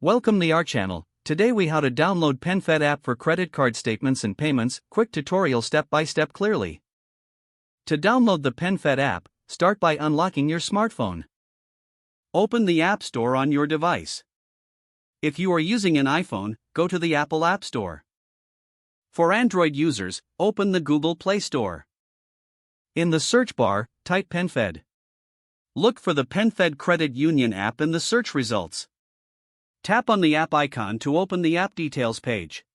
Welcome to our channel. Today we how to download PenFed app for credit card statements and payments. Quick tutorial step by step clearly. To download the PenFed app, start by unlocking your smartphone. Open the App Store on your device. If you are using an iPhone, go to the Apple App Store. For Android users, open the Google Play Store. In the search bar, type PenFed. Look for the PenFed Credit Union app in the search results. Tap on the app icon to open the app details page.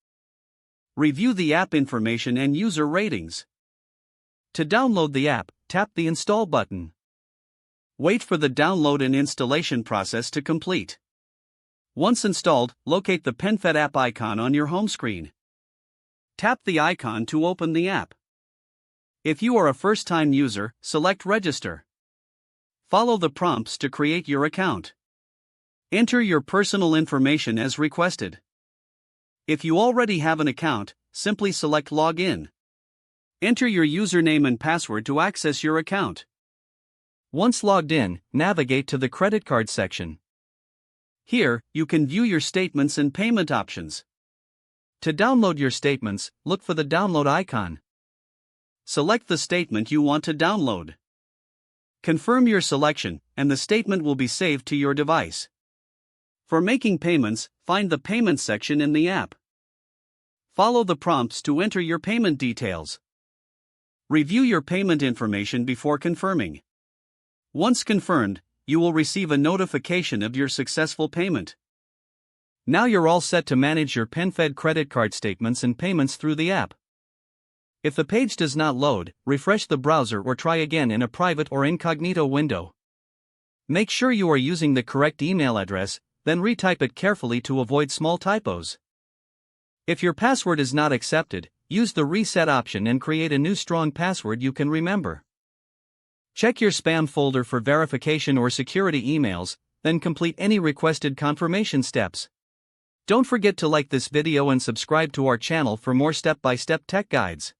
Review the app information and user ratings. To download the app, tap the Install button. Wait for the download and installation process to complete. Once installed, locate the PenFed app icon on your home screen. Tap the icon to open the app. If you are a first-time user, select Register. Follow the prompts to create your account. Enter your personal information as requested. If you already have an account, simply select Login. Enter your username and password to access your account. Once logged in, navigate to the credit card section. Here, you can view your statements and payment options. To download your statements, look for the download icon. Select the statement you want to download. Confirm your selection, and the statement will be saved to your device. For making payments, find the Payment section in the app. Follow the prompts to enter your payment details. Review your payment information before confirming. Once confirmed, you will receive a notification of your successful payment. Now you're all set to manage your PenFed credit card statements and payments through the app. If the page does not load, refresh the browser or try again in a private or incognito window. Make sure you are using the correct email address, then retype it carefully to avoid small typos. If your password is not accepted, use the reset option and create a new strong password you can remember. Check your spam folder for verification or security emails, then complete any requested confirmation steps. Don't forget to like this video and subscribe to our channel for more step-by-step tech guides.